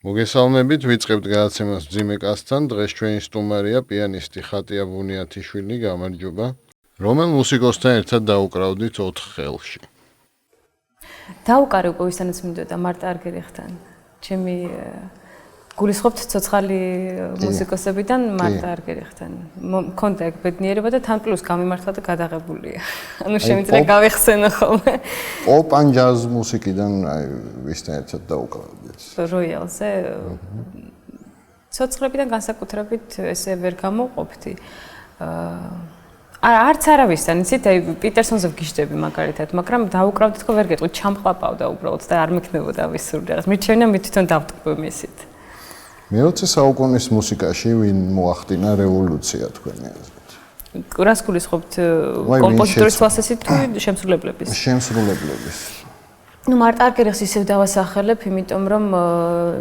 მოგესალმებით, ვიწყებთ გადაცემას მძიმე კაცთან. დღეს ჩვენი სტუმარია პიანისტი ხატია ბუნიათიშვილი, გამარჯობა. რომელ მუსიკოსთან ერთად დაუკრავდით 4 ხელში? დაუკარე უკვე ვისთანაც მინდოდა მარტა არგერიხთან. ჩემი გულისხმობთ ცოცხალი მუსიკოსებიდან მარტა არგერიხთან. მქონდა ეგ ბედნიერება და თან პლუს გამიმართლა და გადაღებულია. ანუ შემიძლია გავიხსენო ხოლმე. პოპ ან ჯაზ მუსიკიდან ვისთან ერთად დაუკრავდით? როიალზე ცოცხლებიდან განსაკუთრებით ესე ვერ გამოვყოფთი. არც არავისთან, იცით, პიტერსონზე ვგიშდები მაგალითად, მაგრამ დაუკრავდით ხო ვერ გეტყვით, ჩამყლაპავდა უბრალოდ და არ მექნებოდა ვისურვი რაღაც. მირჩენია მე თვითონ დავტყვი მისით. მე-20 საუკუნის მუსიკაში ვინ მოახდინა რევოლუცია თქვენი აზრით? რას გულისხმობთ, კომპოზიტორის თვალსაზრისით თუ შემსრულებლების? შემსრულებლების. მარტა არგერიხს ისევ დავასახელებ, იმიტომ რომ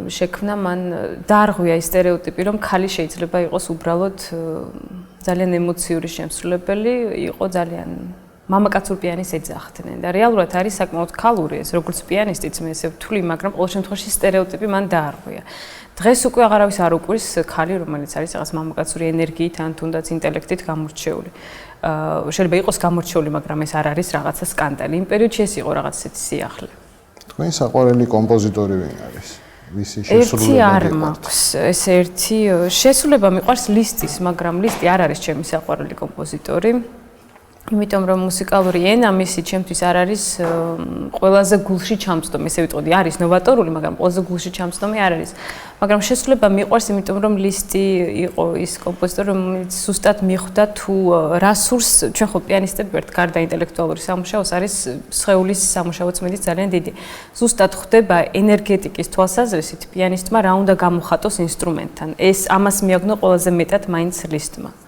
შექმნა მან დაარღვია ის სტერეოტიპი, რომ ქალი შეიძლება იყოს უბრალოდ ძალიან ემოციური შემსრულებელი, იყო ძალიან მამაკაცურ პიანისტს ეძახდნენ და რეალურად არის საკმაოდ ქალური ეს, როგორც პიანისტიც მე ესე ვთვლი, მაგრამ ყოველ შემთხვევაში სტერეოტიპი მან დაარღვია. დღეს უკვე აღარავის არ უკვირს ქალი, რომელიც არის რაღაც მამაკაცური ენერგიით ან თუნდაც ინტელექტით გამორჩეული. შეიძლება იყოს გამორჩეული, მაგრამ ეს არ არის რაღაცა სკანდალი. იმ პერიოდში ეს იყო რაღაც ესეთი სიახლე. თქვენი საყვარელი კომპოზიტორი ვინ არის? ვისი ერთი არ მაქვს, ეს ერთი შესრულება მიყვარს ლისტის, მაგრამ ლისტი არ არის ჩემი საყვარელი კომპოზიტორი. იმიტომ რომ მუსიკალური ენა მისი ჩემთვის არ არის ყველაზე გულში ჩამწდომი, ესე ვიტყოდი, არის ნოვატორული, მაგრამ ყველაზე გულში ჩამწდომი არ არის. მაგრამ შესრულება მიყვარს, იმიტომ რომ ლისტი იყო ის კომპოზიტორი, რომელიც ზუსტად მიხვდა თუ რა სურს ჩვენ ხო პიანისტები ვართ, გარდა ინტელექტუალური სამუშაოს არის სხეულის სამუშაოც მეტი ძალიან დიდი. ზუსტად ხვდება ენერგეტიკის თვალსაზრისით პიანისტმა რა უნდა გამოხატოს ინსტრუმენტთან. ეს ამას მიაგნო ყველაზე მეტად მაინც ლისტმა.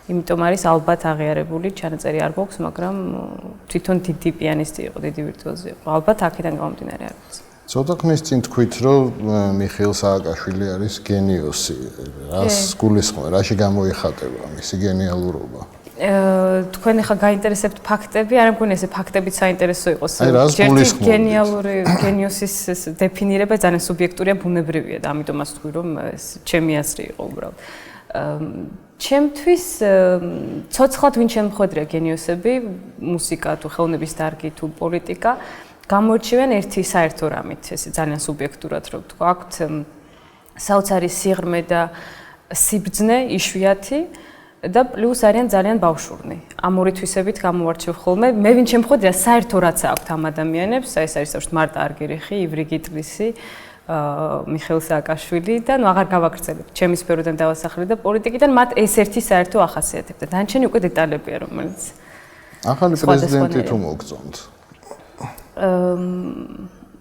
იმიტომ არის ალბათ აღიარებული, ჩანაწერი არ გვაქვს, მაგრამ თვითონ დიდი პიანისტი იყო, დიდი ვირტუოზი იყო. ალბათ აქედან გამომდინარე არ ვიცი. ცოტა ხნის წინ თქვით, რომ მიხეილ სააკაშვილი არის გენიოსი. რას გულისხმობთ, რაში გამოიხატება მისი გენიალურობა? თქვენ ახლა გაინტერესებთ ფაქტები, არ მგონია ესე ფაქტებით საინტერესო იყოს. ჯერჯერობით გენიალური გენიოსის დეფინირება ძალიან სუბიექტურია, ბუნებრივია და ამიტომაც თქვი, რომ ეს ჩემი აზრი იყო უბრალოდ. ჩემთვის ცოცხლად ვინ შემოხვედრია გენიოსები, მუსიკა თუ ხელოვნების დარგი თუ პოლიტიკა, გამოირჩევიან ერთი საერთო რამით, ესე ძალიან სუბიექტურად რო ვთქვა, აქვთ საოცარი სიღრმე და სიბრძნე, იშვიათი და პლუს არიან ძალიან ბავშვურნი. ამ ორი თვისებით გამოვარჩევ ხოლმე. მე ვინ შემოხვედრია საერთო რაც აქვთ ამ ადამიანებს, ეს არის თავშთ მარტა არგერიხი, ივრი გიტლისი, მიხეილ სააკაშვილი და ნუ აღარ გავაგრძელებ. ჩემი სფეროდან დავასახლე და პოლიტიკიდან მათ ეს ერთი საერთო ახასიათებდა. დანარჩენი უკვე დეტალებია, რომელიც ახალი პრეზიდენტი თუ მოგწონთ?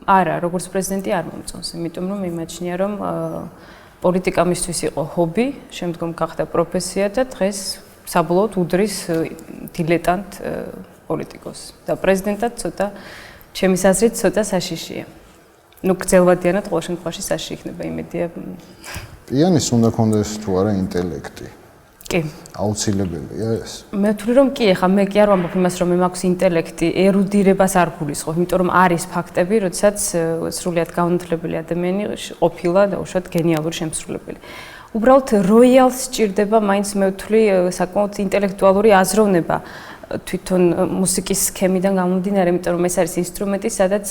არა, როგორც პრეზიდენტი არ მომწონს, იმიტომ რომ იმაჩნია, რომ პოლიტიკა მისთვის იყო ჰობი, შემდგომ გახდა პროფესია და დღეს საბოლოოდ უდრის დილეტანტ პოლიტიკოსს. და პრეზიდენტად ცოტა ჩემის აზრით ცოტა საშიშია. ნუ გრძელვადიანად ყოველ შემთხვევაში საში იქნება იმედია. პიანისტს უნდა კონდეს თუ არა ინტელექტი? კი. აუცილებელია ეს? მე ვთვლი რომ კი, ახლა მე კი არ ვამბობ იმას რომ მე მაქვს ინტელექტი, ერუდირებას არ გულისხმობ, იმიტომ რომ არის ფაქტები, როდესაც სრულიად განათლებული ადამიანი ყოფილა და უშუალოდ გენიალური შემსრულებელი. უბრალოდ როიალს სჭირდება მაინც მე ვთვლი საკმაოდ ინტელექტუალური აზროვნება. თვითონ მუსიკის სქემიდან გამომდინარე, იმიტომ რომ ეს არის ინსტრუმენტი, სადაც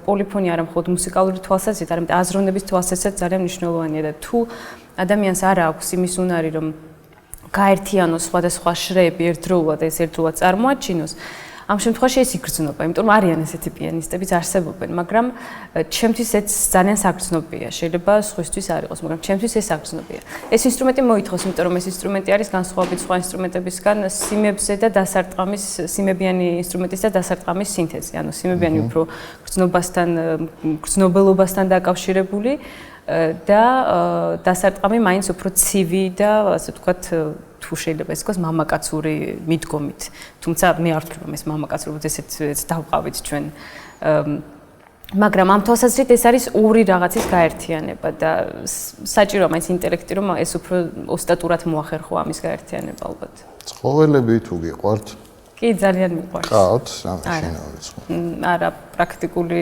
პოლიფონია არა მხოლოდ მუსიკალური თვალსაზრისით, არამედ აზროვნების თვალსაზრისით ძალიან მნიშვნელოვანია და თუ ადამიანს არ აქვს იმის უნარი, რომ გაერთიანოს სხვადასხვა შრეები ერთდროულად და ეს ერთდროულად წარმოაჩინოს, ამ შემთხვევაში ეს იგრძნობა, იმიტომ რომ არიან ესეთი პიანისტებიც არსებობენ, მაგრამ ჩემთვის ეს ძალიან საგრძნობია. შეიძლება სხვისთვის არ იყოს, მაგრამ ჩემთვის ეს საგრძნობია. ეს ინსტრუმენტი მოითხოვს, იმიტომ რომ ეს ინსტრუმენტი არის განსხვავებით სხვა ინსტრუმენტებისგან სიმებზე და დასარტყამის, სიმებიანი ინსტრუმენტის და დასარტყამის სინთეზი. ანუ სიმებიანი უფრო გრძნობელობასთან დაკავშირებული და დასარტყამი მაინც უფრო ცივი და ასე ვთქვათ თუ შეიძლება ეს იყოს მამაკაცური მიდგომით. თუმცა მე არ ვთვლი რომ ეს მამაკაცური ესეც დავყავით ჩვენ. მაგრამ ამ თვალსაზრისით ეს არის ორი რაღაცის გაერთიანება და საჭიროა მაინც ინტელექტი რომ ეს უფრო ოსტატურად მოახერხო ამის გაერთიანება ალბათ. ცხოველები თუ გიყვართ? კი, ძალიან მიყვარს. ყავთ რამე შინაურიც ხო? არა, პრაქტიკული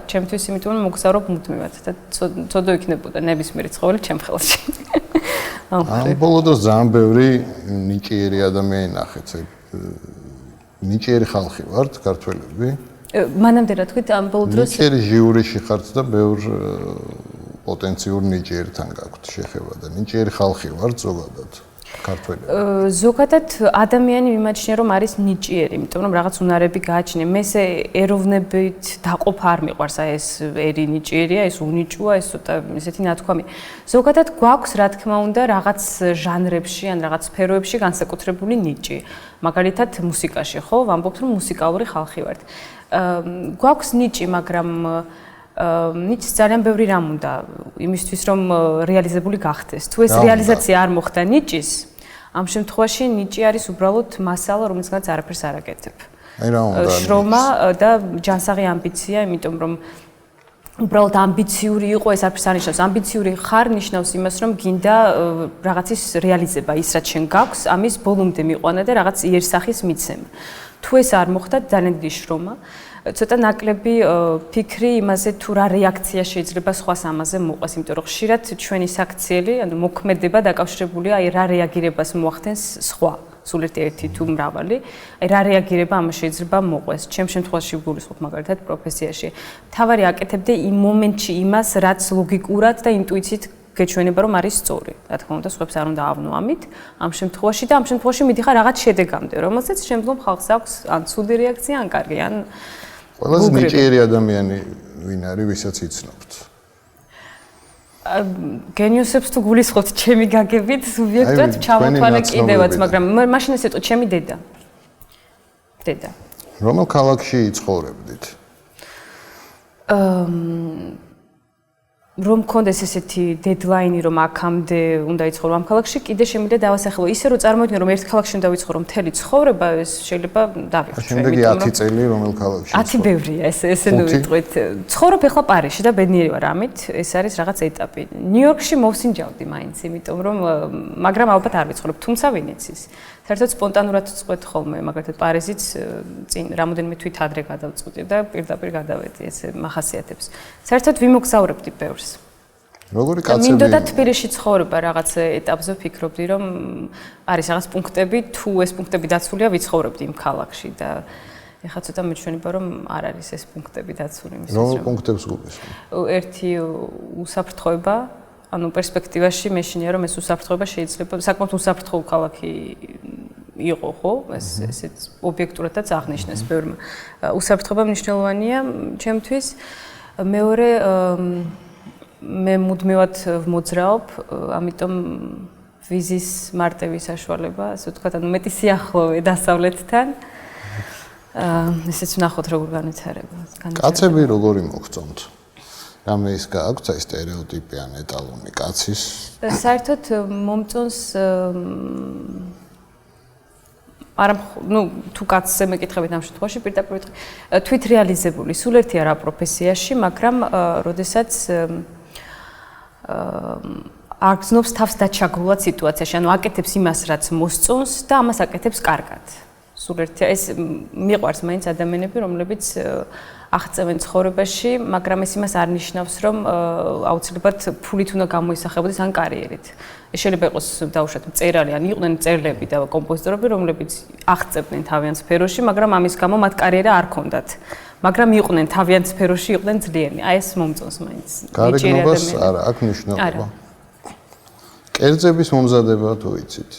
ჩემთვის, იმიტომ რომ მოგზაურობ მუდმივად და ცოდო იქნებოდა ნებისმიერი ცხოველი ჩემ ხელში. ბოლო დროს ძალიან ბევრი ნიჭიერი ადამიანი ნახეთ. ნიჭიერი ხალხი ვართ, ქართველები. მანამდე რა თქვით, ამ ბოლო დროს ნიჭიერი ჟიურიში ხართ და ბევრ პოტენციურ ნიჭიერთან გაქვთ შეხება და ნიჭიერი ხალხი ვართ ზოგადად. ზოგადად ადამიანი მიმაჩნია რომ არის ნიჭიერი, იმიტომ რომ რაღაც უნარები გააჩნია. მესე ეროვნებით დაყოფა არ მიყვარს, აი ეს ერი ნიჭიერია, ეს უნიჭოა, ეს ცოტა ესეთი ნათქვამი. ზოგადად გვაქვს რა თქმა უნდა რაღაც ჟანრებში ან რაღაც სფეროებში განსაკუთრებული ნიჭი. მაგალითად მუსიკაში, ხო, ვამბობთ რომ მუსიკალური ხალხი ვართ. გვაქვს ნიჭი, მაგრამ ნიჭს ძალიან ბევრი რამ უნდა იმისთვის რომ რეალიზებული გახდეს. თუ ეს რეალიზაცია არ მოხდა ნიჭის, ამ შემთხვევაში ნიჭი არის უბრალოდ მასალა, რომელსაც არაფერს არ აკეთებ. აი რა უნდა შრომა და ჯანსაღი ამბიცია, იმიტომ რომ უბრალოდ ამბიციური იყო, ეს არაფერს არ ნიშნავს. ამბიციური ხარ ნიშნავს იმას, რომ გინდა რაღაცის რეალიზება, ის რაც შენ გაქვს, ამის ბოლომდე მიყვანა და რაღაც იერსახის მიცემა. თუ ეს არ მოხდა, ძალიან დიდი შრომა. ცოტა ნაკლები ფიქრი იმაზე თუ რა რეაქცია შეიძლება სხვას ამაზე მოყვას, იმიტომ რომ ხშირად ჩვენი საქციელი, ანუ მოქმედება დაკავშირებულია აი რა რეაგირებას მოახდენს სხვა, სულ ერთი თუ მრავალი, აი რა რეაგირება ამას შეიძლება მოყვეს. ჩემ შემთხვევაში გულისხმობ მაგალითად პროფესიაში. თავარი აკეთებდე იმ მომენტში იმას, რაც ლოგიკურად და ინტუიციით გეჩვენება რომ არის სწორი. რა თქმა უნდა, სხვებს არ უნდა ავნო ამით ამ შემთხვევაში და ამ შემთხვევაში მიდიხარ რაღაც შედეგამდე, რომელსაც შემდგომ ხალხს აქვს ან ცუდი რეაქცია, ან კარგი, ან ყველაზე ნიჭიერი ადამიანი ვინ არის, ვისაც იცნობთ? გენიოსებს თუ გულისხმობთ ჩემი გაგებით, სუბიექტად ჩამოთვალე კიდევაც, მაგრამ მაშინ ეს ეტყო ჩემი დედა. დედა. რომელ ქალაქში ცხოვრობდით? რომ მქონდეს ესეთი დედლაინი, რომ აქამდე უნდა იცხოვრო ამ ქალაქში, კიდე შემიძლია დავასახელო. ისე რომ წარმოვიდგინო, რომ ერთ ქალაქში უნდა ვიცხოვრო მთელი ცხოვრება, ეს შეიძლება დავიხვდე. შემდეგი 10 წელი რომელ ქალაქში? 10 ბევრია, ესე ნუ ვიტყვით. ცხოვრობ ახლა პარიზში და ბედნიერი ვარ ამით, ეს არის რაღაც ეტაპი. ნიუ-იორკში მოვსინჯავდი მაინც, იმიტომ რომ მაგრამ ალბათ არ ვიცხოვრობ, თუმცა ვინ იცის. საერთოდ სპონტანურად წყვეთ ხოლმე, მაგალითად პარიზიც წინ რამოდენიმე თვით ადრე გადავწყვიტე და პირდაპირ გადავედი, ესე მახასიათებს. საერთოდ ვიმოგზაურებდი ბევრს. როგორი კაცები? მინდოდა თბილისში ცხოვრება რაღაც ეტაპზე ვფიქრობდი, რომ არის რაღაც პუნქტები, თუ ეს პუნქტები დაცულია, ვიცხოვრებდი იმ ქალაქში და ეხლა ცოტა მეჩვენება, რომ არ არის ეს პუნქტები დაცული იმისთვის, რომ რომელ პუნქტებს გულისხმობ? ერთი უსაფრთხოება, ანუ პერსპექტივაში მეშინია რომ ეს უსაფრთხოება შეიძლება საკმაოდ უსაფრთხო ქალაქი იყო, ხო? ესეც ობიექტურადაც აღნიშნეს ბევრმა. უსაფრთხოება მნიშვნელოვანია ჩემთვის. მეორე მე მუდმივად მოძრაობ, ამიტომ ვიზის მარტივი საშუალება, ასე ვთქვათ, ანუ მეტი სიახლოვე დასავლეთთან. ესეც ვნახოთ როგორ განვითარება. კაცები როგორი მოგწონთ? რამე ის გააქვთ აი სტერეოტიპი ან ეტალონი კაცის? საერთოდ მომწონს არა, ну, თუ კაცზე მეკითხებით ამ შემთხვევაში პირდაპირ თვით რეალიზებული, სულ ერთი არა პროფესიაში, მაგრამ როდესაც არ გზნობს თავს დაჩაგრულად სიტუაციაში, ანუ აკეთებს იმას, რაც მოსწონს და ამას აკეთებს კარგად. სულ ერთი ეს მიყვარს მაინც ადამიანები, რომლებიც აღწევენ ცხოვრებაში, მაგრამ ეს იმას არ ნიშნავს, რომ აუცილებლად ფულით უნდა გამოისახებოდეს ან კარიერით. ეს შეიძლება იყოს დაუშვათ მწერალი, ან იყვნენ მწერლები და კომპოზიტორები, რომლებიც აღწევდნენ თავიანთ სფეროში, მაგრამ ამის გამო მათ კარიერა არ ჰქონდათ. მაგრამ იყვნენ თავიანთ სფეროში, იყვნენ ძლიერნი. აი ეს მომწონს მაინც. გარეგნობას არა აქვს მნიშვნელობა. კერძების მომზადება თუ იცით?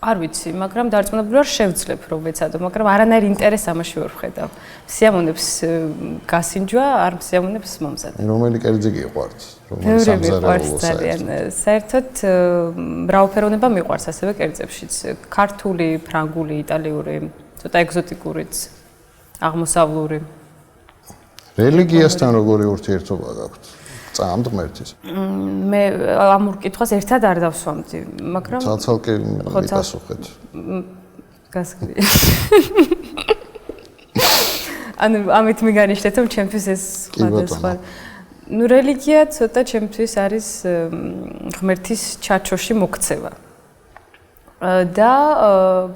არ ვიცი, მაგრამ დარწმუნებული ვარ შევძლებ რომ ვეცადო, მაგრამ არანაირ ინტერესს ამაში ვერ ვხედავ. სიამოვნებს გასინჯვა, არ სიამოვნებს მომზადება. რომელი კერძი გიყვართ? რომელი სამზარეულო ძალიან. საერთოდ მრავალფეროვნება მიყვარს ასევე კერძებშიც. ქართული, ფრანგული, იტალიური, ცოტა ეგზოტიკურიც, აღმოსავლური. რელიგიასთან როგორი ურთიერთობა გაქვთ? წამთ ღმერთის. მე ამ ურკითხვას ერთად არ დავსვამდი, მაგრამ ცალ-ცალკე მიპასუხეთ. გასაგები. ანუ ამით მიგანიშნეთ, რომ ჩემთვის ეს სხვადასხვა. ნუ რელიგია ცოტა ჩემთვის არის ღმერთის ჩარჩოში მოქცევა. და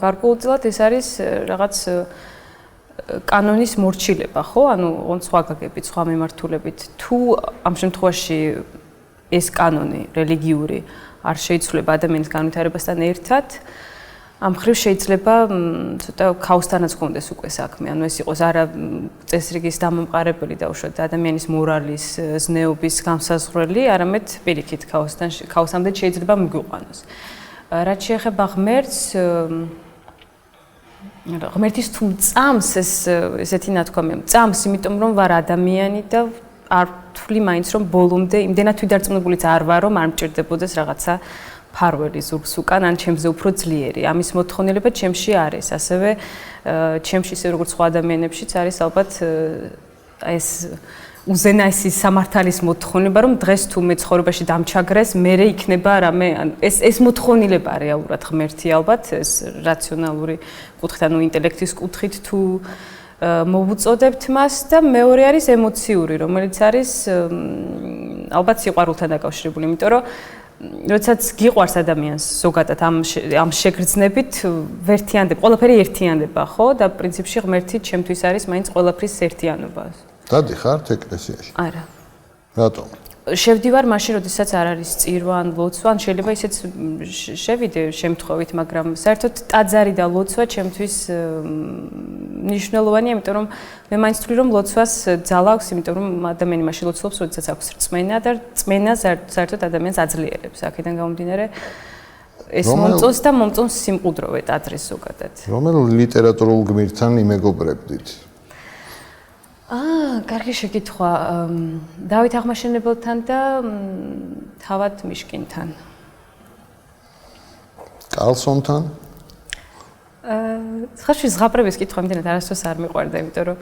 გარკვეულწილად ეს არის რაღაც კანონის მორჩილება, ხო? ანუ სხვა გაგებით, სხვა მიმართულებით. თუ ამ შემთხვევაში ეს კანონი რელიგიური არ შეიცვლება ადამიანის განვითარებასთან ერთად, ამ ხრივ შეიძლება ცოტა ქაოსთანაც გქონდეს უკვე საქმე. ანუ ეს იყოს არა წესრიგის დამამყარებელი და უშუალოდ ადამიანის მორალის, ზნეობის გამსაზღვრელი, არამედ პირიქით ქაოსამდე შეიძლება მიგვიყვანოს. რაც შეეხება ღმერთს, ღმერთის თუ წამს ესეთი ნათქვამია, წამს, იმიტომ რომ ვარ ადამიანი და არ თვლი მაინც რომ ბოლომდე იმდენად თვითდარწმუნებულიც არ ვარ, რომ არ მჭირდებოდეს რაღაცა ფარველი ზურგს უკან, ან ჩემზე უფრო ძლიერი. ამის მოთხოვნილება ჩემში არის, ასევე ჩემში ისე როგორც სხვა ადამიანებშიც არის ალბათ ეს უზენაესი სამართალის მოთხოვნება, რომ დღეს თუ მე ცხოვრებაში დამჩაგრეს, მერე იქნება რამე, ეს მოთხოვნილება რეალურად ღმერთი ალბათ, ეს რაციონალური კუთხით, ანუ ინტელექტის კუთხით თუ მოვუწოდებთ მას და მეორე არის ემოციური, რომელიც არის ალბათ სიყვარულთან დაკავშირებული, იმიტომ რომ როდესაც გიყვარს ადამიანს ზოგადად ამ შეგრძნებით ვერთიანდება, ყველაფერი ერთიანდება, ხო? და პრინციპში ღმერთი ჩემთვის არის მაინც ყველაფრის ერთიანობა. დადიხართ ეკლესიაში? არა. რატომ? შევდივარ მაშინ, როდესაც არ არის წირვა ან ლოცვა, ან შეიძლება ისეც შევიდე შემთხვევით, მაგრამ საერთოდ ტაძარი და ლოცვა ჩემთვის მნიშვნელოვანია, იმიტომ რომ მე მაინც ვთვლი, რომ ლოცვას ძალა აქვს, იმიტომ რომ ადამიანი მაშინ ლოცულობს, როდესაც აქვს რწმენა და რწმენა საერთოდ ადამიანს აძლიერებს. აქედან გამომდინარე ეს მომწონს და მომწონს სიმყუდროვე ტაძრის ზოგადად. რომელ ლიტერატურულ გმირთან იმეგობრებდით? კარგი შეკითხვა. დავით აღმაშენებელთან და თავად მიშკინთან. კალსონთან? ხაშვის ზღაპრების კითხვა იმდენად არასდროს არ მიყვარდა, იმიტომ რომ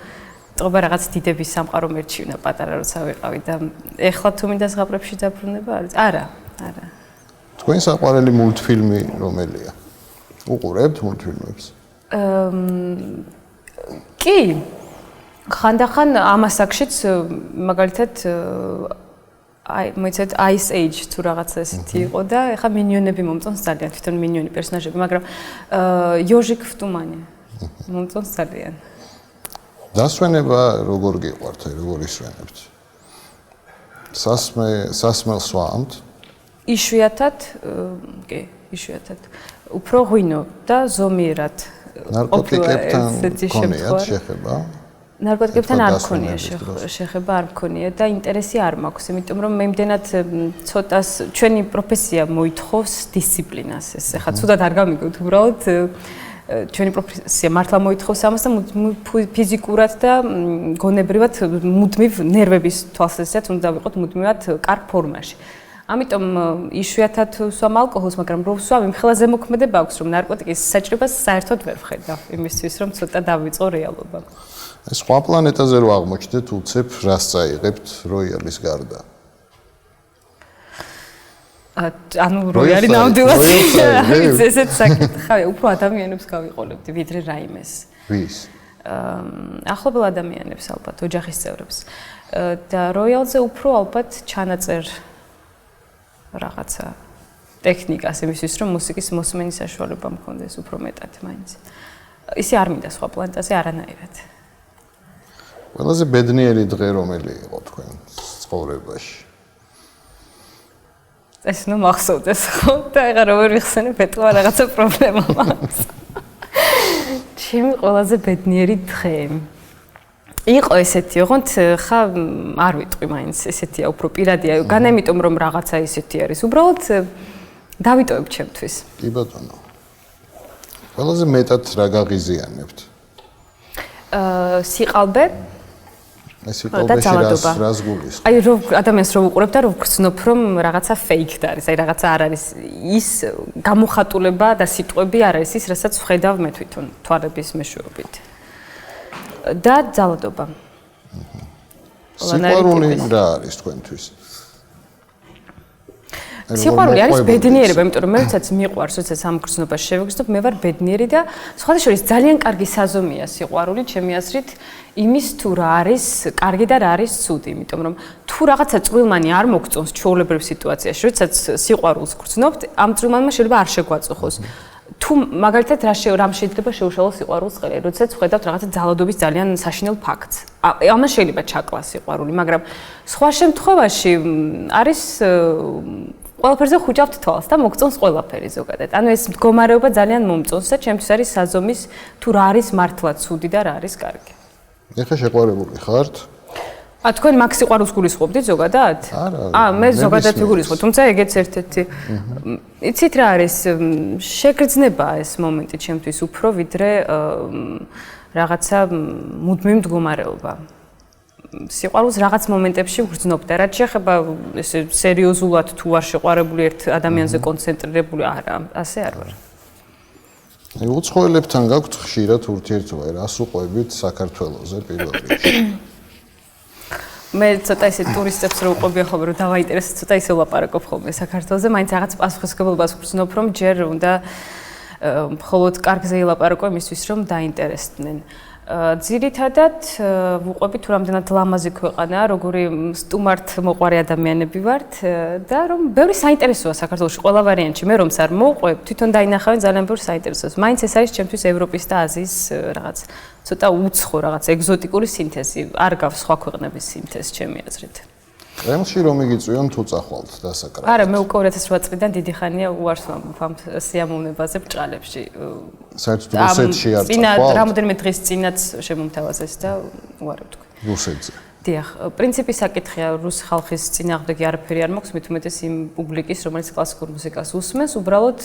ტყობა რაღაც დიდების სამყარო მერჩივნა პატარა როცა ვიყავი და ეხლა თუ მინდა ზღაპრებში დაბრუნება არის? არა. თქვენ საყვარელი მულტფილმი რომელია? უყურებთ მულტფილმებს? კი. ხანდახან ამას აქშიც მაგალითად მოიცეთ Ice Age თუ რაღაცა ესეთი იყო და ეხა მინიონები მომწონს ძალიან, თვითონ მინიონი პერსონაჟები, მაგრამ Ёжик в тумане მომწონს ძალიან. დასვენება როგორ გიყვართ, როგორ ისვენებთ? სასმელს ვამთ? იშვიათად, კი, იშვიათად. უფრო ღვინო და ზომიერად. ნარკოტიკებთან გქონიათ შეხება? ნარკოტიკებთან არ მქონია შეხება, არ მქონია და ინტერესი არ მაქვს, იმიტომ რომ მე იმდენად ცოტას ჩვენი პროფესია მოითხოვს დისციპლინას ეს. ეხლა ცუდად არ გამიგოთ, უბრალოდ ჩვენი პროფესია მართლა მოითხოვს ამას და ფიზიკურად და გონებრივად მუდმივ ნერვების თვალსაზრისით უნდა ვიყოთ მუდმივად კარგ ფორმაში. ამიტომ იშვიათად ვსვამ ალკოჰოლს, მაგრამ რო ვსვამ, იმ ხელა ზემოქმედება აქვს, რომ ნარკოტიკის საჭიროებას საერთოდ ვერ ვხედავ, იმისთვის რომ ცოტა დავიწყო რეალობა. სხვა პლანეტაზე რო აღმოჩნდეთ, უცებ რას წაიღებთ როიალის გარდა? ანუ როიალი ნამდვილად ესეც საკითხია, უფრო ადამიანებს გავიყოლებდი, ვიდრე რაიმეს. ვის? ახლობელ ადამიანებს ალბათ, ოჯახის წევრებს. და როიალზე უფრო ალბათ ჩანაწერ რაღაცა ტექნიკას იმისთვის, რომ მუსიკის მოსმენის საშუალება მქონდეს უფრო მეტად მაინც. ისე არ მინდა სხვა პლანეტაზე არანაირად. ყველაზე ბედნიერი დღე რომელი იყო თქვენ ცხოვრებაში? ეს ნუ მახსოვდეს ხო? და ეხლა როგორ ვიხსენებ, ეთქვა რაღაცა პრობლემა მაქვს. ჩემი ყველაზე ბედნიერი დღე იყო ესეთი, ოღონდ ხა არ ვიტყვი მაინც ესეთია, უფრო პირადია, განა იმიტომ რომ რაღაცა ისეთი არის. უბრალოდ დავიტოვებ ჩემთვის. კი ბატონო. ყველაზე მეტად რა გაღიზიანებთ? სიყალბე ეს სიყალბეში რას გულისხმობ? აი რომ ადამიანს რო უყურებ და რო ვგრძნობ რომ რაღაცა fake არის, აი რაღაცა არ არის ის გამოხატულება და სიტყვები არ არის ის, რასაც ვხედავ მე თვითონ თვალების მეშვეობით. და ძალადობა. სიყვარული რა არის თქვენთვის? სიყვარული არის ბედნიერება, იმიტომ რომ მე როდესაც მიყვარს, როდესაც ამ გრძნობას შევგრძნობ, მე ვარ ბედნიერი და სხვადასხვა ძალიან კარგი საზომია სიყვარული, ჩემი აზრით, იმის თუ რა არის კარგი და რა არის ცუდი, იმიტომ რომ თუ რაღაცა წვრილმანი არ მოგწონს ჩვეულებრივ სიტუაციაში, როდესაც სიყვარულს გრძნობთ, ამ წვრილმანმა შეიძლება არ შეგვაწუხოს. თუ მაგალითად რამ შეიძლება შეუშალოს სიყვარულს ყელი, როდესაც ვხედავთ რაღაცა ძალადობის ძალიან საშინელ ფაქტს. ამას შეიძლება ჩაკლას სიყვარული, მაგრამ სხვა შემთხვევაში არის ყველაფერზე ხუჭავთ თვალს და მოგწონს ყველაფერი ზოგადად. ანუ ეს მდგომარეობა ძალიან მომწონს და ჩემთვის არის საზომის თუ რა არის მართლა ცუდი და რა არის კარგი. ეხლა შეყვარებული ხართ? თქვენ მაგ სიყვარულს გულისხმობდით ზოგადად? არა. მე ზოგადად ვიგულისხმობ, თუმცა ეგეც ერთ-ერთი. იცით რა არის? შეგრძნება ეს მომენტი ჩემთვის უფრო ვიდრე რაღაცა მუდმივი მდგომარეობა. სიყვარულს რაღაც მომენტებში ვგრძნობ და რაც შეეხება ესე სერიოზულად თუ არ შეყვარებული ერთ ადამიანზე კონცენტრირებული არა, ასე არ ვარ. აი უცხოელებთან გაქვთ ხშირად ურთიერთობა, რას უყვებით საქართველოზე პირველ რიგში? მე ცოტა ისე ტურისტებს რო უყვებია ხოლმე რომ დავაინტერესოთ ცოტა ისე ვლაპარაკობ ხოლმე საქართველოზე, მაინც რაღაც პასუხისმგებლობას ვგრძნობ რომ ჯერ უნდა მხოლოდ კარგზე ილაპარაკო იმისთვის რომ დაინტერესდნენ. ძირითადად ვუყვებით თუ რამდენად ლამაზი ქვეყანაა, როგორი სტუმართ მოყვარე ადამიანები ვართ და რომ ბევრი საინტერესოა საქართველოში ყველა ვარიანტში. მე რომც არ მოვყვებ, თვითონ დაინახავენ ძალიან ბევრ საინტერესოს. მაინც ეს არის ჩემთვის ევროპის და აზიის რაღაც ცოტა უცხო რაღაც ეგზოტიკური სინთეზი. არ გავს სხვა ქვეყნების სინთეზი ჩემი აზრით. კრემლში რომ იგიწვიონ თუ წახვალთ დასაკრებად? არა, მე უკვე 2008 წლიდან დიდი ხანია უარს ვამბობ ამ სიამოვნებაზე ბრჭყალებში. საერთოდ რუსეთში არ წინა წახვალთ? რამოდენიმე დღის წინაც შემომთავაზეს და უარებ თქვი. რუსეთზე. დიახ, პრინციპი საკითხია, რუს ხალხის წინააღმდეგი არაფერი არ მაქვს, მით უმეტეს იმ პუბლიკის, რომელიც კლასიკურ მუსიკას უსმენს, უბრალოდ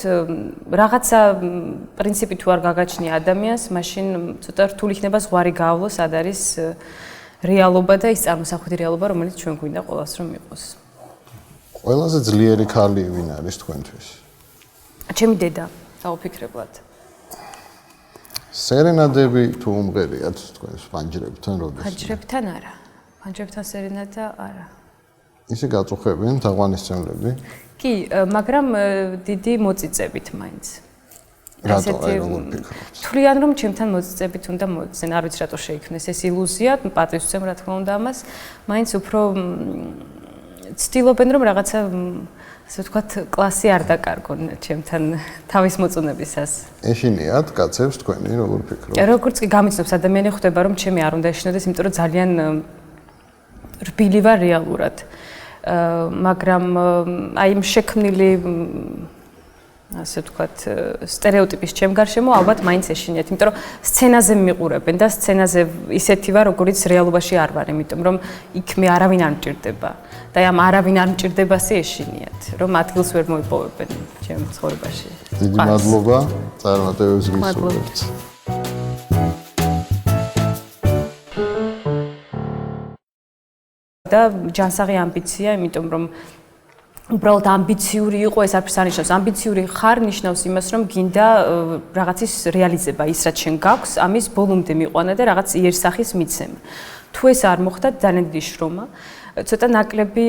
რაღაცა პრინციპი თუ არ გაგაჩნია ადამიანს, მაშინ ცოტა რთული იქნება ზღვარი გაავლოს, სად არის რეალობა და ის წარმოსახვედი რეალობა, რომელიც ჩვენ გვინდა ყოველას რომ იყოს. ყველაზე ძლიერი ქალი ვინ არის თქვენთვის? ჩემი დედა, დაუფიქრებლად. სერენადები თუ უმღერიათ თქვენს ფანჯრებთან როდეს? ფანჯრებთან არა. ფანჯრებთან სერენადა არა. ისე გაწუხებენ თაგვანისმცემლები? კი, მაგრამ დიდი მოწიწებით მაინც. რატო აი როგორ ფიქრობთ? თვლიან რომ ჩემთან მოწიწებით უნდა მოექცენ, არ ვიცი რატო შეიქმნეს ეს ილუზია, პატრის ვცემ რა თქმა უნდა ამას, მაინც უფრო ცდილობენ რომ რაღაცა ასე ვთქვათ კლასი არ დაკარგონ ჩემთან თავის მოწონებისას. ეშინიათ კაცებს თქვენი როგორ ფიქრობთ? როგორც კი გამიცნობს ადამიანი ხვდება რომ ჩემი არ უნდა ეშინოდეს, იმიტომ რომ ძალიან რბილი ვარ რეალურად. მაგრამ აი იმ შექმნილი ასე ვთქვათ სტერეოტიპის ჩემ გარშემო ალბათ მაინც ეშინიათ, იმიტომ რომ სცენაზე მიყურებენ და სცენაზე ისეთი ვარ, როგორიც რეალობაში არ ვარ, იმიტომ რომ იქ მე არავინ არ მჭირდება და ამ არავინ არ მჭირდებასი ეშინიათ, რომ ადგილს ვერ მოიპოვებენ ჩემ ცხოვრებაში. დიდი მადლობა, წარმატებებს გისურვებთ. და ჯანსაღი ამბიცია, იმიტომ რომ უბრალოდ ამბიციური იყო, ეს არაფერს არ ნიშნავს. ამბიციური ხარ ნიშნავს იმას, რომ გინდა რაღაცის რეალიზება, ის რაც შენ გაქვს, ამის ბოლომდე მიყვანა და რაღაც იერსახის მიცემა. თუ ეს არ მოხდა, ძალიან დიდი შრომა. ცოტა ნაკლები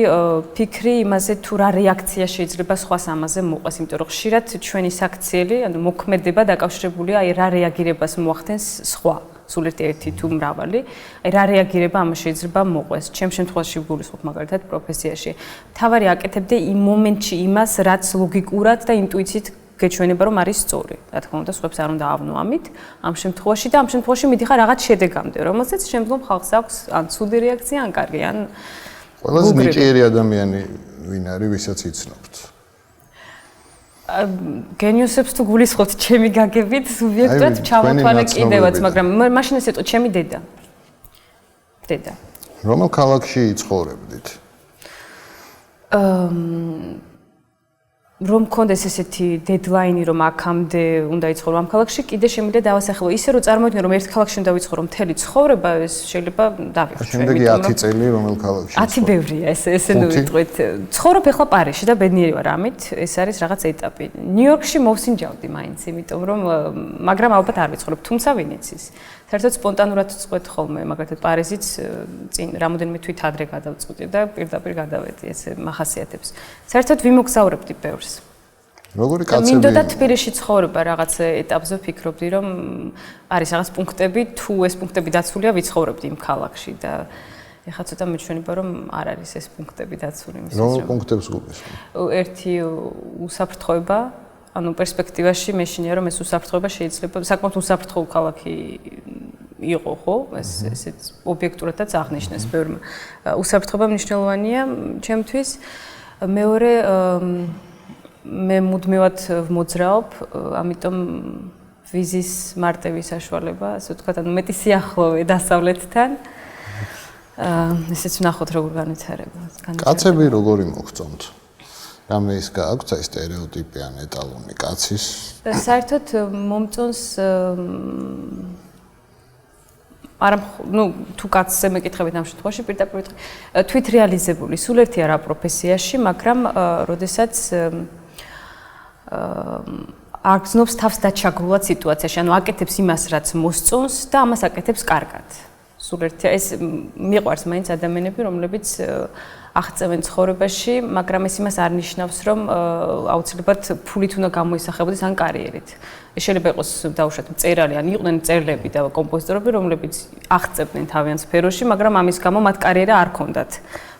ფიქრი იმაზე, თუ რა რეაქცია შეიძლება სხვას ამაზე მოყვეს, იმიტომ რომ ხშირად ჩვენი საქციელი, ანუ მოქმედება დაკავშირებულია აი რა რეაგირებას მოახდენს სხვა. სულ ერთი თუ მრავალი, აი რა რეაგირება ამას შეიძლება მოყვეს. ჩემ შემთხვევაში ვგულისხმობ მაგალითად პროფესიაში. თავარი აკეთებდი იმ მომენტში იმას, რაც ლოგიკურად და ინტუიციით გეჩვენება რომ არის სწორი. რა თქმა უნდა, სხვებს არ უნდა ავნო ამით ამ შემთხვევაში და ამ შემთხვევაში მიდიხარ რაღაც შედეგამდე, რომელსაც შემდგომ ხალხს აქვს ან ცუდი რეაქცია, ან კარგი, ან ყველაზე ნიჭიერი ადამიანი ვინ არის, ვისაც იცნობთ? გენიოსებს თუ გულისხმობთ ჩემი გაგებით, სუბიექტად ჩამოთვალე კიდევაც, მაგრამ მაშინ ეს ეტყო ჩემი დედა. დედა. რომელ ქალაქში ცხოვრობდით? რომ მქონდეს ესეთი დედლაინი, რომ აქამდე უნდა იცხოვრო ამ ქალაქში, კიდე შემიძლია დავასახელო. ისე რომ წარმოვიდგინო, რომ ერთ ქალაქში უნდა ვიცხოვრო მთელი ცხოვრება, ეს შეიძლება დავიღოთ. შემდეგი 10 წელი რომელ ქალაქში? 10 ბევრია, ესე ნუ ვიტყვით. ცხოვრობ ახლა პარიზში და ბედნიერი ვარ ამით, ეს არის რაღაც ეტაპი. ნიუ-იორკში მოვსინჯავდი მაინც, იმიტომ რომ მაგრამ ალბათ არ ვიცხოვრობ, თუმცა ვინ იცის. საერთოდ სპონტანურად წყვეთ ხოლმე, მაგალითად პარიზიც წინ რამოდენიმე თვით ადრე გადავწყვიტე და პირდაპირ გადავედი, ესე მახასიათებს. საერთოდ ვიმოგზაურებდი ბევრს. როგორი კაცები? მინდოდა თბილისში ცხოვრება რაღაც ეტაპზე ვფიქრობდი, რომ არის რაღაც პუნქტები, თუ ეს პუნქტები დაცულია, ვიცხოვრებდი იმ ქალაქში და ეხლა ცოტა მეჩვენება, რომ არ არის ეს პუნქტები დაცული. რომელ პუნქტებს გულისხმობთ? ერთი უსაფრთხოება, ანუ პერსპექტივაში მეშინია რომ ეს უსაფრთხოება შეიძლება საკმაოდ უსაფრთხო ქალაქი იყო ხო ესეც ობიექტურადაც აღნიშნეს ბევრმა უსაფრთხოება მნიშვნელოვანია ჩემთვის მეორე მე მუდმივად მოძრაობ ამიტომ ვიზის მარტივი საშუალება ასე ვთქვათ ანუ მეტი სიახლოვე დასავლეთთან ესეც ვნახოთ როგორ განვითარება კაცები როგორი მოგწონთ რამე ის გააქვთ ეს სტერეოტიპი ან ეტალონი კაცის საერთოდ მომწონს არა ნუ თუ კაცზე მეკითხებით ამ შემთხვევაში პირდაპირ თვით რეალიზებული სულ ერთი არა პროფესიაში მაგრამ როდესაც არ გზნობს თავს დაჩაგრულად სიტუაციაში ანუ აკეთებს იმას რაც მოსწონს და ამას აკეთებს კარგად სულ ერთი ეს მიყვარს მაინც ადამიანები რომლებიც აღწევენ ცხოვრებაში, მაგრამ ეს იმას არ ნიშნავს, რომ აუცილებლად ფულით უნდა გამოისახებოდეს ან კარიერით. შეიძლება იყოს დაუშვათ მწერალი, ან იყვნენ მწერლები და კომპოზიტორები, რომლებიც აღწევდნენ თავიანთ სფეროში, მაგრამ ამის გამო მათ კარიერა არ ჰქონდათ.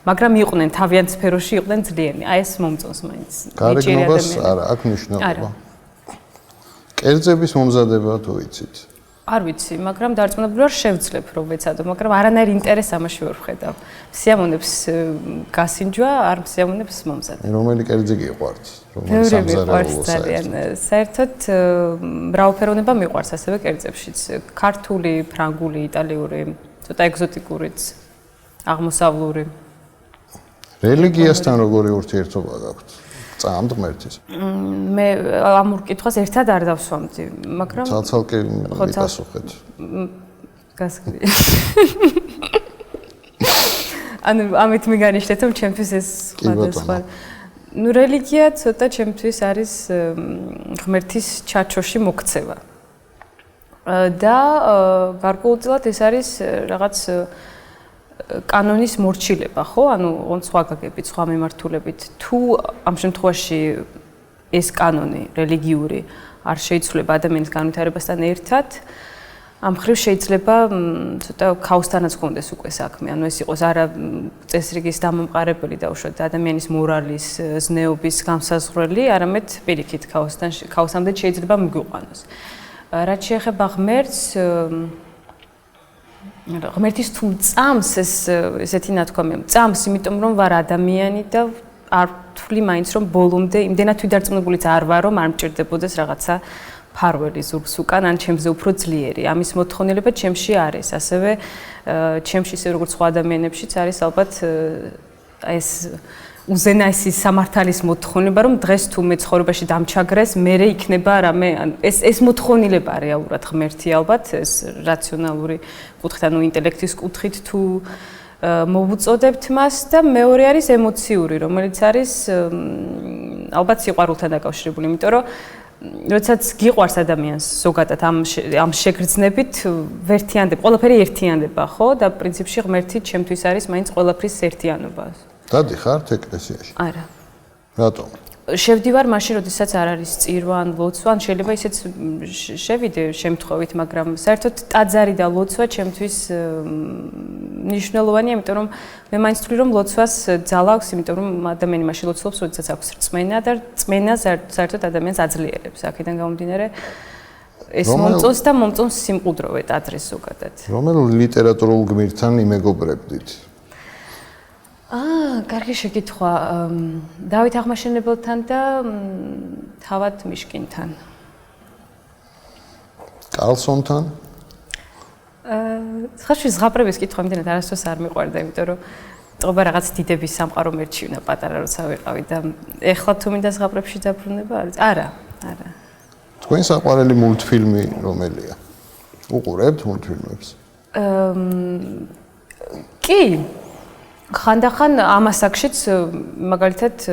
მაგრამ იყვნენ თავიანთ სფეროში, იყვნენ ძლიერი. აი ეს მომწონს მაინც. გარეგნობას არა აქვს მნიშვნელობა. კერძების მომზადება თუ იცით? არ ვიცი, მაგრამ დარწმუნებული ვარ შევძლებ რომ ვეცადო, მაგრამ არანაირ ინტერესს ამაში ვერ ვხედავ. სიამოვნებს გასინჯვა, არ სიამოვნებს მომზადება. რომელი კერძი გიყვართ? რომელი სამზარეულო საერთოდ მრავალფეროვნება მიყვარს ასევე კერძებშიც. ქართული, ფრანგული, იტალიური, ცოტა ეგზოტიკურიც, აღმოსავლური. რელიგიასთან როგორი ურთიერთობა გაქვთ? წამთ ღმერთის. მე ამ ურკითხვას ერთად არ დავსვამდი, მაგრამ ცალ-ცალკე მიპასუხეთ. გასაგები. ანუ ამით მიგანიშნეთ, რომ ჩემთვის ეს სხვადასხვა. ნუ რელიგია ცოტა ჩემთვის არის ღმერთის ჩაჩოში მოქცევა. და გარკვეულწილად ეს არის რაღაც კანონის მორჩილება, ხო? ანუ სხვა გაგებით, სხვა მიმართულებით. თუ ამ შემთხვევაში ეს კანონი რელიგიური არ შეიცვლება ადამიანის განვითარებასთან ერთად, ამ ხრივ შეიძლება ცოტა ქაოსთანაც გქონდეს უკვე საქმე. ანუ ეს იყოს არა წესრიგის დამამყარებელი და უშუალოდ ადამიანის მორალის, ზნეობის განსაზღვრელი, არამედ პირიქით ქაოსამდე შეიძლება მიგვიყვანოს. რაც შეეხება ღმერთს ღმერთის თუ წამს ესეთი ნათქვამია წამს იმიტომ რომ ვარ ადამიანი და არ თვლი მაინც რომ ბოლომდე იმდენად თვითდარწმუნებულიც არ ვარ რომ არ მჭირდებოდეს რაღაცა ფარველი ზურგს უკან ან ჩემზე უფრო ძლიერი ამის მოთხოვნილება ჩემში არის ასევე ჩემში ისე როგორც სხვა ადამიანებშიც არის ალბათ ეს უზენაესი სამართალის მოთხოვნილება რომ დღეს თუ მე ცხოვრებაში დამჩაგრეს მერე იქნება რამე ეს მოთხოვნილება რეალურად ღმერთი ალბათ ეს რაციონალური კუთხით ანუ ინტელექტის კუთხით თუ მოვუწოდებთ მას და მეორე არის ემოციური რომელიც არის ალბათ სიყვარულთან დაკავშირებული იმიტომ რომ როდესაც გიყვარს ადამიანს ზოგადად ამ შეგრძნებით ვერთიანდება ყველაფერი ერთიანდება ხო და პრინციპში ღმერთი ჩემთვის არის მაინც ყველაფრის ერთიანობა დადი ხართ ეკლესიაში? არა. რატომ? შევდივარ მაშინ, როდესაც არ არის წირვა ან ლოცვა, ან შეიძლება ისეც შევიდე შემთხვევით, მაგრამ საერთოდ ტაძარი და ლოცვა ჩემთვის მნიშვნელოვანია, იმიტომ რომ მე მაინც ვთვლი, რომ ლოცვას ძალა აქვს, იმიტომ რომ ადამიანი მაშინ ლოცულობს, როდესაც აქვს რწმენა და რწმენა საერთოდ ადამიანს აძლიერებს. აქედან გამომდინარე ეს მომწონს და მომწონს სიმყუდროვე ტაძრის ზოგადად. რომელ ლიტერატურულ გმირთან იმეგობრებდით? კარგი შეკითხვა. დავით აღმაშენებელთან და თავად მიშკინთან. კალსონთან? ხარში ზღაპრების კითხვა იმდენად არასდროს არ მიყვარდა, იმიტომ რომ ტყობა რაღაც დიდების სამყარო მერჩივნა პატარა როცა ვიყავი და ეხლა თუ მინდა ზღაპრებში დაბრუნება არის? არა. თქვენ საყვარელი მულტფილმი რომელია? უყურებთ მულტფილმებს? კი. ხანდახან ამასაკშიც მაგალითად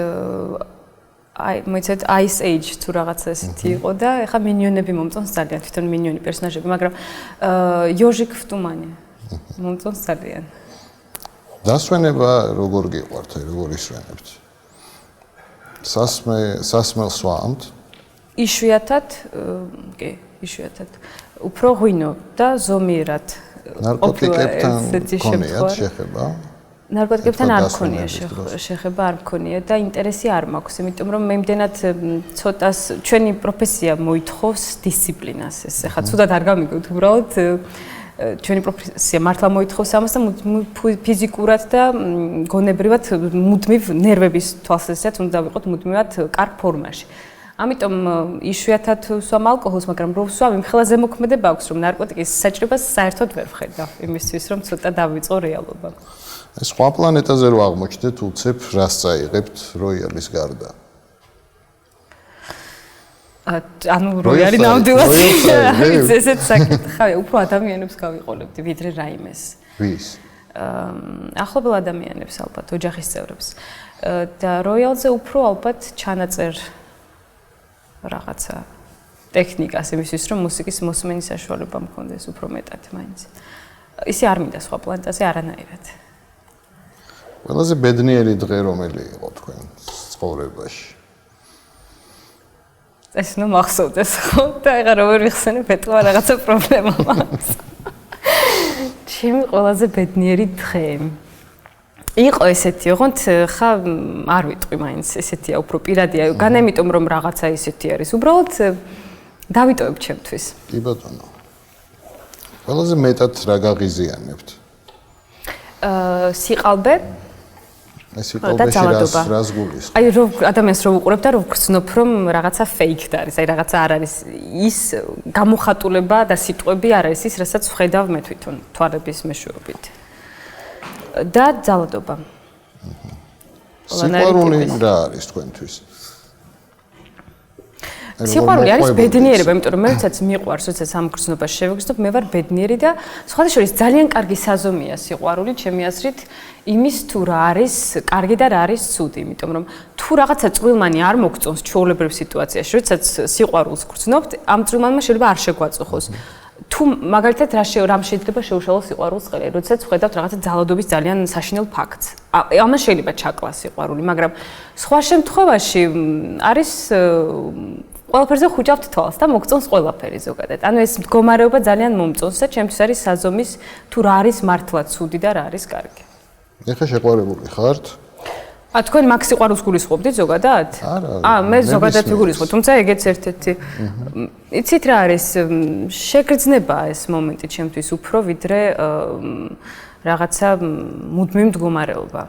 მოიცეთ Ice Age თუ რაღაცა ესეთი იყო და ეხა მინიონები მომწონს ძალიან თვითონ მინიონი პერსონაჟები მაგრამ Ёжик в тумане მომწონს ძალიან დასვენება როგორ გიყვართ როგორ ისვენებთ სასმელს ვამთ იშვიათად კი იშვიათად უფრო ღვინო და ზომიერად ნარკოტიკებთან გონიათ შეხება ნარკოტიკებთან არ მქონია შეხება, არ მქონია და ინტერესი არ მაქვს, იმიტომ რომ მე იმდენად ცოტას ჩვენი პროფესია მოითხოვს დისციპლინას ეს. ეხლა ცუდად არ გამიგოთ, უბრალოდ ჩვენი პროფესია მართლა მოითხოვს ამას და ფიზიკურად და გონებრივად მუდმივ ნერვების თვალსაზრისით უნდა ვიყოთ მუდმივად კარგ ფორმაში. ამიტომ იშვიათად ვსვამ ალკოჰოლს, მაგრამ რო ვსვამ, იმ ხელა ზემოქმედება აქვს, რომ ნარკოტიკის საჭიროებას საერთოდ ვერ ვხედავ, იმისთვის რომ ცოტა დავიწყო რეალობა. სხვა პლანეტაზე რო აღმოჩნდეთ, უცებ რას წაიღებთ როიალის გარდა? ანუ როიალი ნამდვილად არის ესეც საკითხი. ხავე, უფრო ადამიანებს გავიყოლებდი, ვიდრე რაიმეს. ვის? ახლობელ ადამიანებს ალბათ, ოჯახის წევრებს. და როიალზე უფრო ალბათ ჩანაწერ რაღაცა ტექნიკას იმისთვის, რომ მუსიკის მოსმენის საშუალება მქონდეს უფრო მეტად მაინც. ისე არ მინდა სხვა პლანეტაზე არანაირად. ყველაზე ბედნიერი დღე რომელი იყო თქვენ ცხოვრებაში? ეს ნუ მახსოვდეს ხო? და ეხლა როგორ ვიხსენებ, ეთქვა რაღაცა პრობლემა მაქვს. ჩემი ყველაზე ბედნიერი დღე იყო ესეთი, ოღონდ ხა არ ვიტყვი მაინც, ესეთია უფრო პირადია, გან ამიტომ რომ რაღაცა ისეთი არის, უბრალოდ დავიტოვებ ჩემთვის. კი ბატონო. ყველაზე მეტად რა გაღიზიანებთ? სიყალბე ეს სიყალბეში რას გულისხმობ? აი რო ადამიანს რო უყურებ და რო ვგრძნობ რომ რაღაცა ფეიქ არის, აი რაღაცა არ არის ის გამოხატულება და სიტყვები არ არის ის, რასაც ვხედავ მე თვითონ თვალების მეშვეობით. და ძალადობა. სიყვარული რა არის თქვენთვის? სიყვარული არის ბედნიერება, იმიტომ რომ მე როდესაც მიყვარს, როდესაც ამ გრძნობას შევგრძნობ, მე ვარ ბედნიერი და სხვათა შორის ძალიან კარგი საზომია სიყვარული, ჩემი აზრით, იმის თუ რა არის კარგი და რა არის ცუდი, იმიტომ რომ თუ რაღაცა წვრილმანი არ მოგწონს ჩვეულებრივ სიტუაციაში, როდესაც სიყვარულს გრძნობთ, ამ წვრილმანმა შეიძლება არ შეგვაწუხოს. თუ მაგალითად რამ შეიძლება შეუშალოს სიყვარულს ყელი, როდესაც ვხედავთ რაღაცა ძალადობის ძალიან საშინელ ფაქტს. ამას შეიძლება ჩაკლას სიყვარული, მაგრამ სხვა შემთხვევაში არის ყველაფერზე ხუჭავთ თვალს და მოგწონს ყველაფერი ზოგადად. ანუ ეს მდგომარეობა ძალიან მომწონს და ჩემთვის არის საზომის თუ რა არის მართლა ცუდი და რა არის კარგი. ეხლა შეყვარებული ხართ? თქვენ მაგ სიყვარულს გულისხმობთ ზოგადად? არა. მე ზოგადად ვიგულისხმობ, თუმცა ეგეც ერთ-ერთი. იცით რა არის? შეგრძნებაა ეს მომენტი ჩემთვის უფრო ვიდრე რაღაცა მუდმივ მდგომარეობა.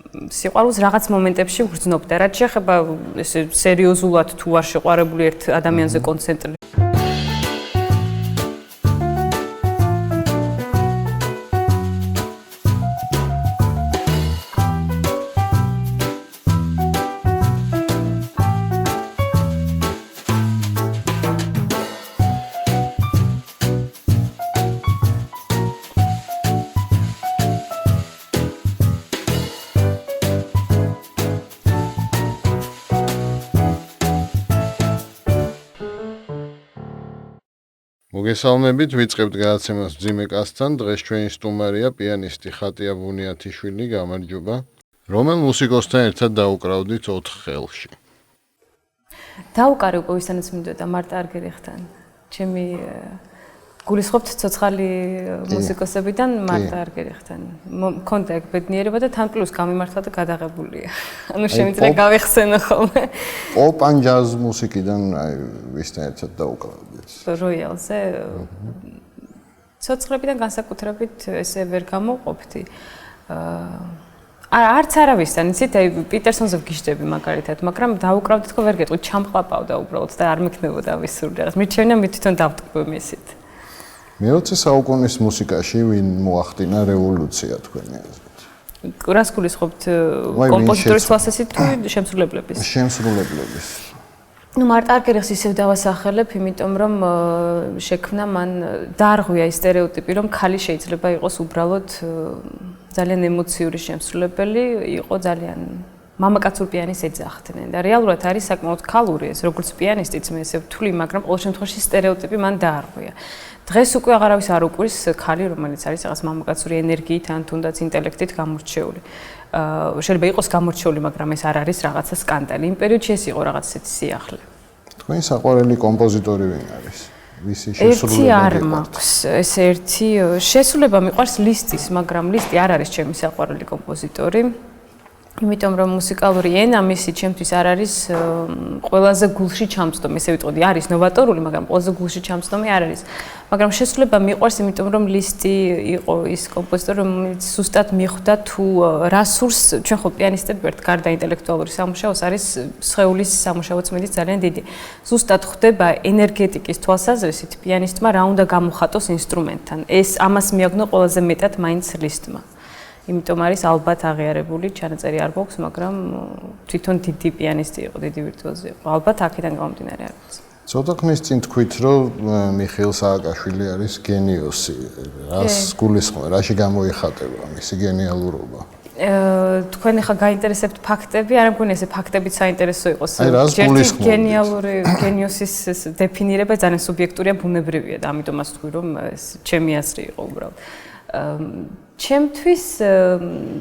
სიყვარულს რაღაც მომენტებში ვგრძნობ და რაც შეეხება ესე სერიოზულად თუ არ შეყვარებული ერთ ადამიანზე კონცენტრირება. მოგესალმებით, ვიწყებთ გადაცემას მძიმე კაცთან. დღეს ჩვენი სტუმარია პიანისტი ხატია ბუნიათიშვილი, გამარჯობა. რომელ მუსიკოსთან ერთად დაუკრავდით 4 ხელში? დაუკარი უკვე ვისთანაც მინდოდა მარტა არგერიხთან. ჩემი გულისხმობთ ცოცხალი მუსიკოსებიდან მარტა არგერიხთან. მქონდა ეგ ბედნიერება და თან პლუს გამიმართლა და გადაღებულია. ანუ შემიძლია გავიხსენო ხოლმე. პოპ ან ჯაზ მუსიკიდან აი ვისთან ერთად დაუკრავდით? როიალზე ცოცხლებიდან განსაკუთრებით ესე ვერ გამოყოფდი. არც არავისთან, იცით, აი პიტერსონზე ვგიშდები მაგალითად, მაგრამ დაუკრავდი თქო ვერ გეტყვი, ჩამყლაპავდა უბრალოდ და არ მექნებოდა ვისურვი რაღაც. მირჩევნა მე თვითონ დავტყვი მისით. მე-20 საუკუნის მუსიკაში ვინ მოახდინა რევოლუცია თქვენი აზრით? რას გულისხმობთ, კომპოზიტორის თვალსაზრისით თუ შემსრულებლების? შემსრულებლების. ნუ მარტა არგერიხს ისევ დავასახელებ, იმიტომ რომ შექმნა მან დაარღვია ის სტერეოტიპი, რომ ქალი შეიძლება იყოს უბრალოდ ძალიან ემოციური შემსრულებელი, იყო ძალიან მამაკაცურ პიანისტს ეძახდნენ და რეალურად არის საკმაოდ ქალური ეს, როგორც პიანისტიც მე ესე ვთვლი, მაგრამ ყოველ შემთხვევაში სტერეოტიპი მან დაარღვია. დღეს უკვე აღარავის არ უკვირს ქალი, რომელიც არის რაღაც მამაკაცური ენერგიით ან თუნდაც ინტელექტით გამორჩეული. შეიძლება იყოს გამორჩეული, მაგრამ ეს არ არის რაღაცა სკანდალი. იმ პერიოდში ეს იყო რაღაც ესეთი სიახლე. თქვენი საყვარელი კომპოზიტორი ვინ არის? ვისი ერთი შესრულება არ მაქვს, ეს ერთი შესრულება მიყვარს ლისტის, მაგრამ ლისტი არ არის ჩემი საყვარელი კომპოზიტორი. იმიტომ რომ მუსიკალური ენა მისი ჩემთვის არ არის ყველაზე გულში ჩამწდომი, ესე ვიტყოდი, არის ნოვატორული, მაგრამ ყველაზე გულში ჩამწდომი არ არის. მაგრამ შესრულება მიყვარს, იმიტომ რომ ლისტი იყო ის კომპოზიტორი, რომელიც ზუსტად მიხვდა თუ რა სურს ჩვენ ხო პიანისტები ვართ, გარდა ინტელექტუალური სამუშაოს არის სხეულის სამუშაოც მეც ძალიან დიდი. ზუსტად ხვდება ენერგეტიკის თვალსაზრისით პიანისტმა რა უნდა გამოხატოს ინსტრუმენტთან. ეს ამას მიაგნო ყველაზე მეტად მაინც ლისტმა. იმიტომ არის ალბათ აღიარებული, ჩანაწერი არ გვაქვს, მაგრამ თვითონ დიდი პიანისტი იყო, დიდი ვირტუოზი იყო. ალბათ აქედან გამომდინარე არის. ცოტა ხნის წინ თქვით, რომ მიხეილ სააკაშვილი არის გენიოსი. რას გულისხმობ, რაში გამოიხატება მისი გენიალურობა? თქვენ ახლა გაინტერესებთ ფაქტები, არ მგონია ეს ფაქტებიც საინტერესო იყოს. ჯერჯერობით გენიალური გენიოსის დეფინირება ძალიან სუბიექტურია, ბუნებრივია და ამიტომაც თქვი, რომ ეს ჩემი აზრი იყო უბრალოდ. ჩემთვის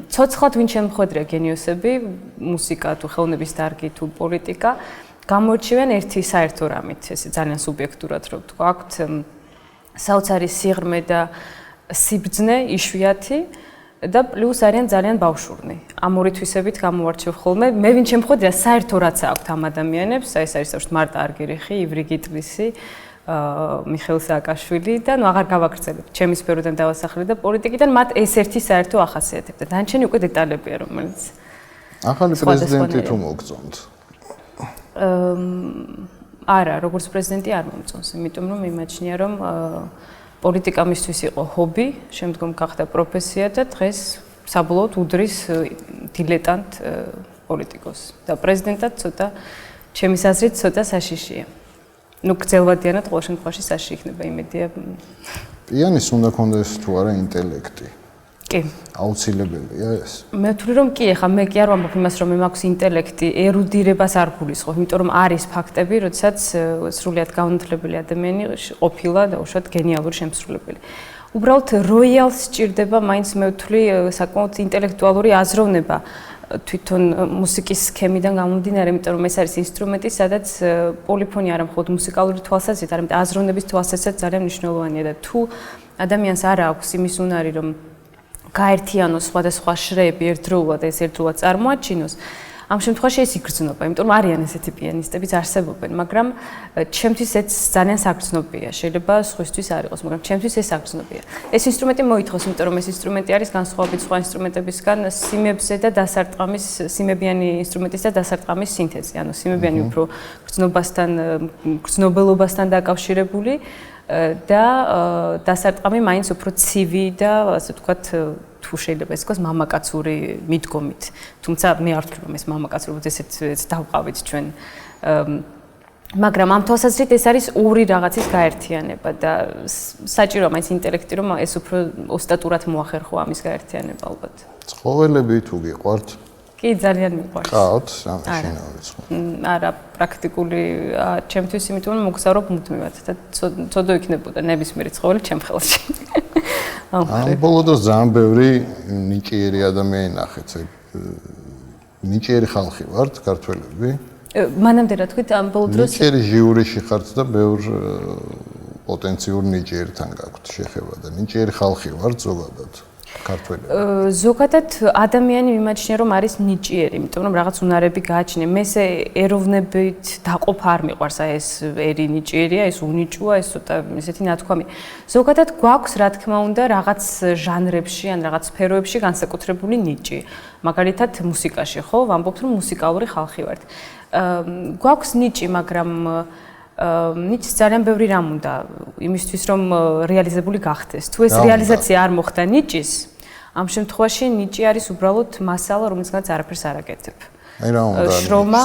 ცოცხლად ვინ შემოხვედრია გენიოსები, მუსიკა თუ ხელოვნების დარგი თუ პოლიტიკა, გამოირჩევიან ერთი საერთო რამით, ეს ძალიან სუბიექტურად რო ვთქვა, აქვთ საოცარი სიღრმე და სიბრძნე, იშვიათი და პლუს არიან ძალიან ბავშვურნი. ამ ორი თვისებით გამოვარჩევ ხოლმე. მე ვინ შემოხვედრია საერთო რაც აქვთ ამ ადამიანებს, ეს არის თავშ მარტა არგერიხი, ივრი გიტლისი, მიხეილ სააკაშვილი და ნუ აღარ გავაგრძელებ. ჩემი სფეროდან დავასახლე და პოლიტიკიდან მათ ეს ერთი საერთო ახასიათებდა. დანარჩენი უკვე დეტალებია, რომელიც ახალი პრეზიდენტი თუ მოგწონთ? არა, როგორც პრეზიდენტი არ მომწონს, იმიტომ რომ იმაჩნია, რომ პოლიტიკა მისთვის იყო ჰობი, შემდგომ გახდა პროფესია და დღეს საბოლოოდ უდრის დილეტანტ პოლიტიკოს. და პრეზიდენტად ცოტა ჩემის აზრით ცოტა საშიშია. ნუ გრძელვადიანად ყოველ შემთხვევაში საში იქნება იმედია. პიანის უნდა კონდეს თუ არა ინტელექტი? კი. აუცილებელია ეს? მე ვთვლი რომ კი, ახლა მე კი არ ვამბობ იმას, რომ მე მაქვს ინტელექტი, ერუდირებას არ გულისხმობ, იმიტომ რომ არის ფაქტები, როდესაც სრულიად განათლებული ადამიანი ყოფილა და უშუალოდ გენიალური შემსრულებელი. უბრალოდ როიალს სჭირდება მაინც მე ვთვლი საკმაოდ ინტელექტუალური აზროვნება. თვითონ მუსიკის სქემიდან გამომდინარე, იმიტომ რომ ეს არის ინსტრუმენტი, სადაც პოლიფონია არა მხოლოდ მუსიკალური თვალსაზრისით, არამედ აზროვნების თვალსაზრისით ძალიან მნიშვნელოვანია და თუ ადამიანს არ აქვს იმის უნარი, რომ გაერთიანოს სხვადასხვა შრეები ერთდროულად, ეს ერთდროულად წარმოაჩინოს, ამ შემთხვევაში ეს იგრძნობა, იმიტომ რომ არიან ესეთი პიანისტებიც არსებობენ, მაგრამ ჩემთვის ეს ძალიან საგრძნობია. შეიძლება სხვისთვის არ იყოს, მაგრამ ჩემთვის ეს საგრძნობია. ეს ინსტრუმენტი მოითხოვს, იმიტომ რომ ეს ინსტრუმენტი არის განსხვავებით სხვა ინსტრუმენტებისგან სიმებზე და დასარტყამის, სიმებიანი ინსტრუმენტის და დასარტყამის სინთეზი. ანუ სიმებიანი უფრო გრძნობელობასთან დაკავშირებული და დასარტყამი მაინც უფრო ცივი და ასე ვთქვათ თუ შეიძლება ეს იყოს მამაკაცური მიდგომით. თუმცა მე არ ვთქვი რომ ეს მამაკაცური, ესეც დავყავით ჩვენ. მაგრამ ამ თვალსაზრისით ეს არის ორი რაღაცის გაერთიანება და საჭიროა მაინც ინტელექტი, რომ ეს უფრო ოსტატურად მოახერხო ამის გაერთიანება ალბათ. ცხოველები თუ გიყვართ? კი, ძალიან მიყვარს. ყავთ სამშინაური ცხოველი? არა, პრაქტიკული ჩემთვის, იმიტომ რომ მოგზაურობ მუდმივად და ცოდო იქნებოდა ნებისმიერი ცხოველი ჩემ ხელში. ამ ბოლო დროს ძალიან ბევრი ნიჭიერი ადამიანი ნახეთ. ნიჭიერი ხალხი ვართ, ქართველები? მანამდე რა თქვით, ამ ბოლო დროს ნიჭიერი ჟიურიში ხართ და ბევრ პოტენციურ ნიჭიერთან გაქვთ შეხება და ნიჭიერი ხალხი ვართ ზოგადად. ქართველები. ზოგადად ადამიანი მიმაჩნია რომ არის ნიჭიერი, იმიტომ რომ რაღაც უნარები გააჩნია. მე ესე ეროვნებით დაყოფა არ მიყვარს, აი ეს ერი ნიჭიერია, ეს უნიჭოა, ეს ცოტა ესეთი ნათქვამი. ზოგადად გვაქვს რა თქმა უნდა რაღაც ჟანრებში ან რაღაც სფეროებში განსაკუთრებული ნიჭი. მაგალითად მუსიკაში, ხო, ვამბობთ რომ მუსიკალური ხალხი ვართ. გვაქვს ნიჭი, მაგრამ ნიჭს ძალიან ბევრი რამ უნდა იმისთვის რომ რეალიზებული გახდეს. თუ ეს რეალიზაცია არ მოხდა ნიჭის, ამ შემთხვევაში ნიჭი არის უბრალოდ მასალა, რომელსაც არაფერს არ აკეთებ. აი რა უნდა შრომა